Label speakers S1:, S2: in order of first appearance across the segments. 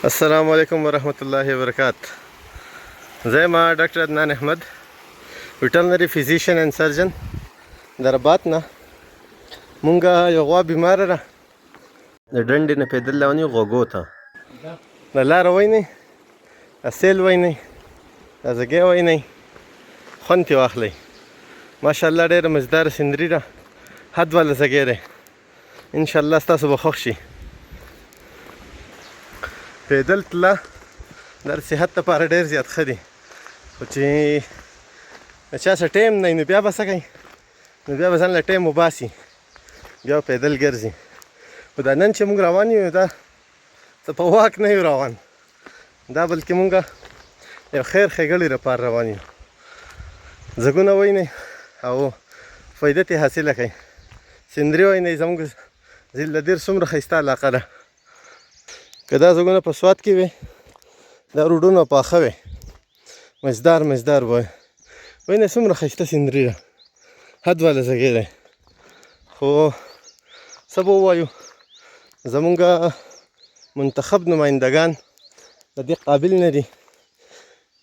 S1: السلام علیکم ورحمت الله وبرکاته. زه ما ډاکټر عدنان احمد، ویټرنري فیزیشین اینڈ سرجن د رباط نه. مونږه یو غوا بیماره ده، د ډنډې نه پیدل روانې غوږو ته د لاره وینئ، اصیل وینئ، ازګې وینئ، خوند ترې واخلئ. ماشاءالله ډېره مزداره سندري ده، حد والا زګی دی. انشاءالله ستاسو به خوښ شي. پیدل تله د صحت لپاره ډېر زیات ښه دي، خو چې د چا سره ټایم نه وي نو بیا به څه کوي؟ نو بیا به ځان له ټایم وباسي، بیا پیدل ګرځي. خو دا نن چې موږ روان یو، دا څه په واک نه یو روان، دا بلکې موږ یو خیر ښېګړې لپاره روان یو. زګونه وینئ او فایده ترې حاصله کړئ. سندري وینئ، زموږ ضلع دیر څومره ښایسته علاقه ده. که دا زګونه په سوات کې وي، دا روډونه پاخه وي، مزدار مزدار وای، وینئ څومره ښایسته سندري ده، حد والا زګی دی. خو څه به ووایو، زمونږ منتخب نمایندګان د دې قابل نه دي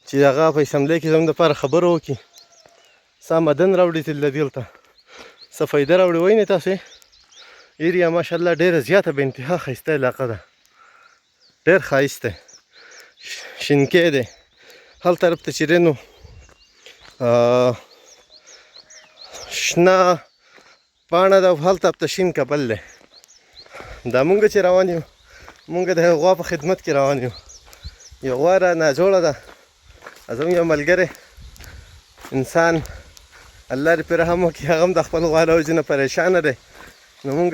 S1: چې هغه په اسمبلۍ کې زموږ دپاره خبره وکړي، څه آمدن راوړي دلته ته، څه فایده راوړي. وینئ تاسې ایریا ماشاءالله ډېره زیاته به انتها ښایسته علاقه ده، ډېر ښایست دی، شینکی دی. هل طرف ته چې دی نو شنه پاڼه ده، او هل طرف ته شین کبل دی. دا مونږ چې روان یو، مونږ د یو غوا په خدمت کې روان یو. یو غوا را ناجوړه ده، زموږ یو ملګری انسان، الله دې پرې رحم وکړي، هغه هم د خپل غوا له وجې نه پریشانه دی. نو مونږ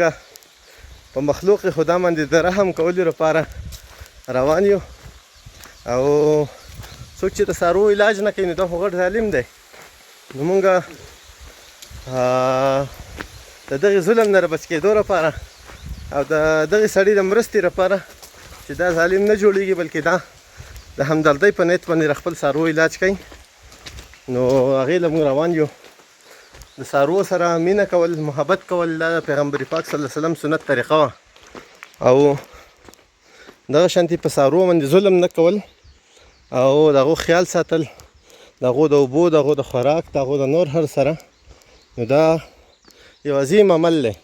S1: په مخلوق خدا باندې د رحم کولو لپاره روان یو. او څوک چې د څاروو علاج نه کوي، نو دا خو غټ ظالم دی. نو مونږ د دغې ظلم نه رابچ کېدو لپاره او د دغې سړي د مرستې لپاره چې دا ظالم نه جوړېږي، بلکې دا د همدردۍ په نیت باندې خپل څاروو علاج کوي، نو هغې له مونږ روان یو. د څاروو سره مینه کول، محبت کول، دا د پیغمبر پاک صلی الله علیه وسلم سنت طریقه وه. او دغه شانتې په څاروو باندې ظلم نه کول او د هغو خیال ساتل، د هغو د اوبو، د هغو د خوراک، د هغو د نور هر سره، نو دا یو عظیم عمل دی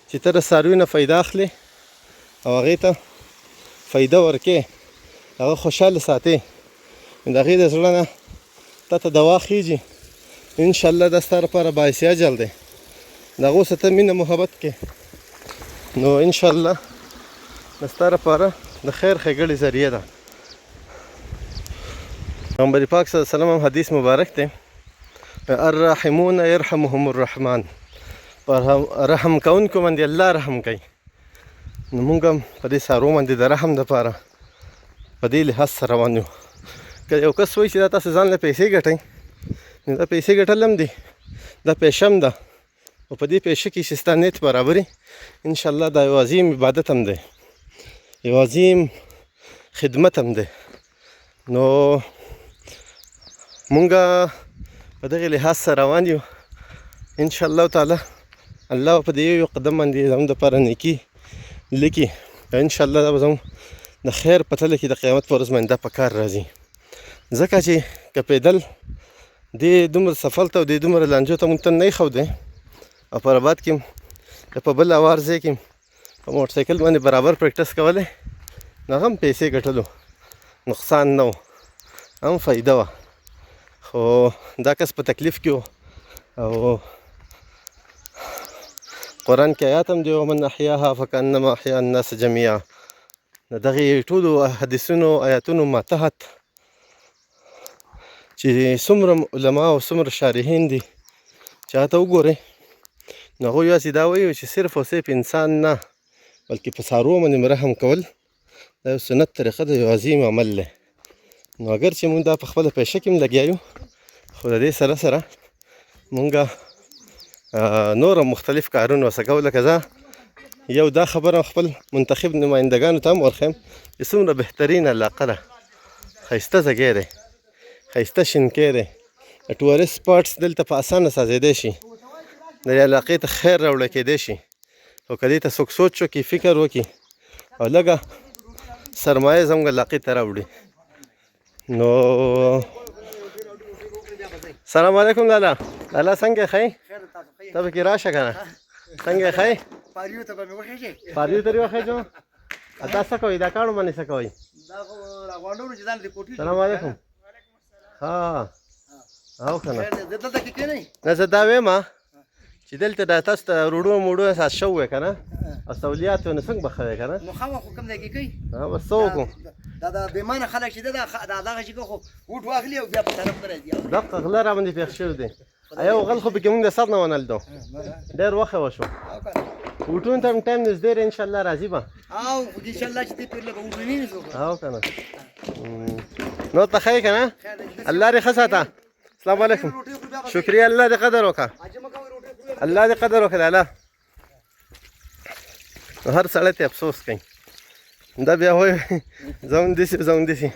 S1: چې ته د څاروي نه فایده اخلې او هغې ته فایده ورکې، هغه خوشحاله ساتې، نو د هغې د زړه نه تا ته دوا خیږي. انشاءالله دا ستا لپاره باعث اجل دی. د هغو سره ته مینه محبت کې، نو انشاءالله د ستا لپاره د خیر ښېګړې ذریعه ده. پیغمبر پاک صلی الله علیه وسلم حدیث مبارک دی، الراحمون یرحمهم الرحمن، پر رحم کوونکو باندې الله رحم کوي. نو موږ هم په دې څاروو باندې د رحم دپاره په دې لحاظ سره روان یو. که یو کس وایي چې دا تاسو ځان له پیسې ګټئ، نو دا پیسې ګټل هم دي، دا پیشه هم ده، او په دې پیشه کې چې ستا نیت برابري، انشاءالله دا یو عظیم عبادت هم دی، یو عظیم خدمت هم دی. نو مونږ په دغې لحاظ سره روان یو. انشاءالله تعالی الله په دې یو قدم باندې زموږ دپاره نیکي لیکي. انشاءالله دا به زموږ د خیر په تله کې د قیامت په ورځ باندې دا په کار راځي. ځکه چې که پیدل دې دومره سفر ته او دې دومره لانجو ته مونږ ته نه ایښودی، او په رباط کې یا په بل هوار ځای کې په موټرسایکل باندې برابر پریکټس کولی، نو هغه هم پیسې ګټلو، نقصان نه و، هم فایده وه. خو دا کس په تکلیف کې و، او قرآن کې آیات هم دی، ومن احیاها فکأنما احیا الناس جمیعا. د دغې ټولو حدیثونو آیاتونو ماتحت چې څومره علما او څومره شارحین دي چې هغه ته وګورئ، نو هغوی یاسې دا وایي چې صرف او صرف انسان نه، بلکې په څاروو باندې رحم کول دا یو سنت طریقه ده، یو عظیم عمل دی. نو اگر چې مونږ دا په خپله پیشه کې هم لګیا یو، خو د دې سره سره مونږ نور مختلف کارونه ورسره کوو. لکه زه یو دا خبره خپل منتخب نمایندګانو ته هم ورښیم چې څومره بهترین علاقه ده، ښایسته ځای دی، ښایسته شینکی دی، د ټورسټ سپاټس دلته په اسانه سازېدی شي، د دې علاقې ته خیر راوړی کېدی شي. خو که دې ته څوک سوچ وکړي، فکر وکړي او لږه سرمایه زموږ علاقې ته راوړي. نو سلام علیکم لالا. لالا څنګه ښې؟ ته پکې راشه که نه. څنګه ښې؟
S2: پاریو ته به مې وخېږې.
S1: پاریو ته دې وخېږم. دا څه کوئ؟ دا کاڼو باندې څه کوئ؟
S2: دا خو راغونډو چې ځان دې کوټې.
S1: سلام علیکم. ها او که نه.
S2: زه دلته کې کېنئ.
S1: نه زه دا وایم چې دلته دا تاسو ته روډو موډو اساس شوی که نه، او سهولیات نو څنګه به ښه وی که نه.
S2: نو خامخا خو کوم ځای کې کوي.
S1: بس څه وکړو؟
S2: دا د بېمانه خلک چې ده دا دغه شي خو وټ واخلي او بیا په طرف ته راځي.
S1: دقه غله را باندې پېښ شوي دی. یو غل خو پکې مونږ د سر نه ونلدو، ډېر وخت وشو. وټونو ته هم ټایم نږدې دی، انشاءالله راځي به.
S2: او انشاءالله چې دې پرله به وټونې نه څوک.
S1: او که نه. نو ته ښه یې که نه؟ الله دې ښه ساته. السلام علیکم. شکریه، الله دې قدر وکړه. الله دې قدر وکړه لالا. نو هر سړی ته افسوس کوي. دا بیا وایي زه همداسې زه همداسې.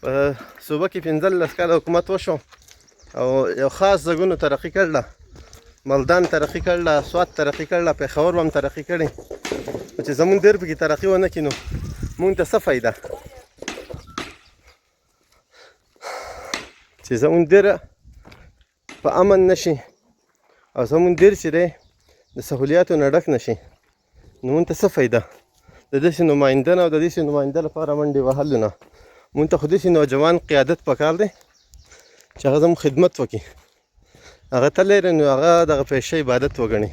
S1: په صوبه کې 15 کاله حکومت وشو او یو خاص ځایونو ترقي کړله. ملدان ترقي کړله، سوات ترقي کړله، پېښور هم ترقي کړې. چې زمونږ ډېر پکې ترقي ونه کړي نو مونږ ته څه فایده؟ چې زمونږ ډېر په امن نشي او زمونږ ډېر چې دی د سهولیاتو نه ډک نشي نو مونږ ته څه فایده؟ د داسې نماینده نه او د داسې نماینده لپاره منډې وهلو نه مونږ ته خو داسې نوجوان قیادت پکار دی چې هغه زموږ خدمت وکړي. هغه تللی نو هغه دغه پیشه عبادت وګڼي.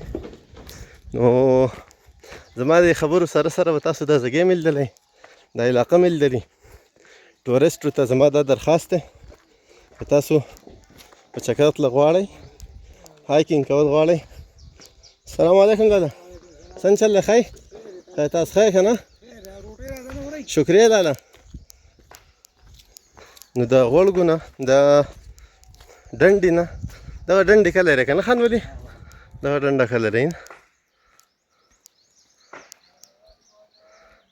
S1: نو زما د خبرو سره سره به تاسو دا ځای میلدلی، دا علاقه میلدلي. ټورسټو ته زما دا درخواست دی که تاسو په چکر تله غواړئ، هایکینګ کول غواړئ. السلام علیکم لالا. څنګه چل دی؟ ښه یې؟ تاسو ښه یې که نه؟ شکریه لالا. نو د غوړګو نه د ډنډې نه دغه ډنډې ښه لري که نه خان ولي؟ دغه ډنډه ښه لري.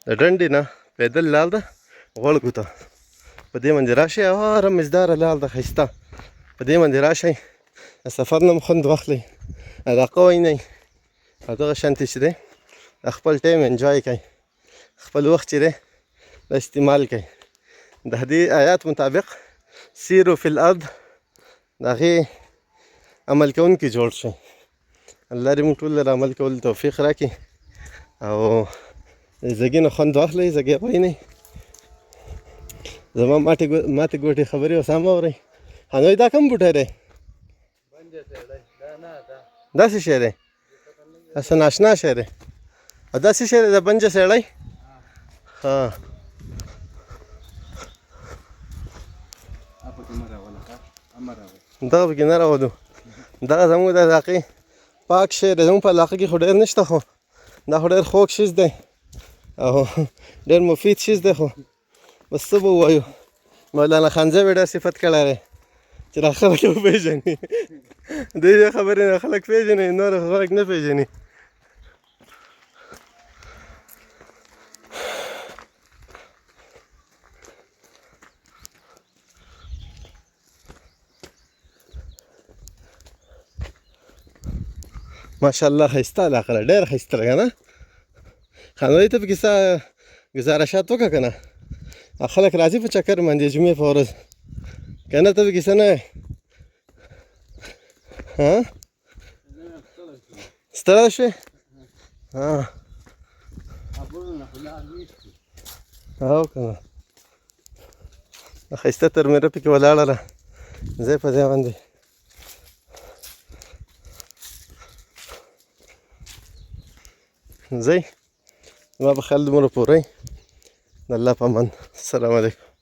S1: د ډنډې نه پیدل لار ده غوړګو ته. په دې باندې راشئ، هواره مزداره لار ده ښایسته. په دې باندې راشئ، د سفر نه هم خوند واخلئ، علاقه وینئ او دغه شانتې چې دی خپل ټایم انجوای کوئ، خپل وخت چې دی دا استعمال کوئ. د دې آیات مطابق سیرو فی الارض د هغې عمل کوونکي جوړ شئ. الله دې موږ ټول له عمل کولو توفیق راکړي او د زګي نه خوند واخلئ، زګي وینئ. زما ماتې ګوتې خبرې اوس هم اورئ. هنوی دا کوم بوټی دی؟ دا څه شی دی؟ اصلا ناشنا شی دی. او دا څه شی دی؟ د بنجه سیړی. ها دغه پکې نه راولو. دغه زموږ د علاقې پاک شی دی. زموږ په علاقه کې خو ډېر نشته، خو دا خو ډېر خوږ شیز دی او ډېر مفید شیز دی. خو بس څه به ووایو، مولانا خانزه مې ډېر صفت کړی دی چې دا خلک وپېژني. دې خبرې نه خلک پېژني، نور خلک نه پېژني. ماشاءالله ښایسته علاقه ده، ډېره ښایسته ده که نه؟ خانوي ته پکې څه ګزارشات وکړه که نه؟ خلک راځي په چکر باندې جمعې په ورځ که نه؟ ته پکې څه نه یې؟ ستړی شوې؟ او که نه؟ ښایسته ترمیره پکې ولاړه ده ځای په ځای باندې. ځئ، زما په خیال دومره پوره د الله په امان. السلام علیکم.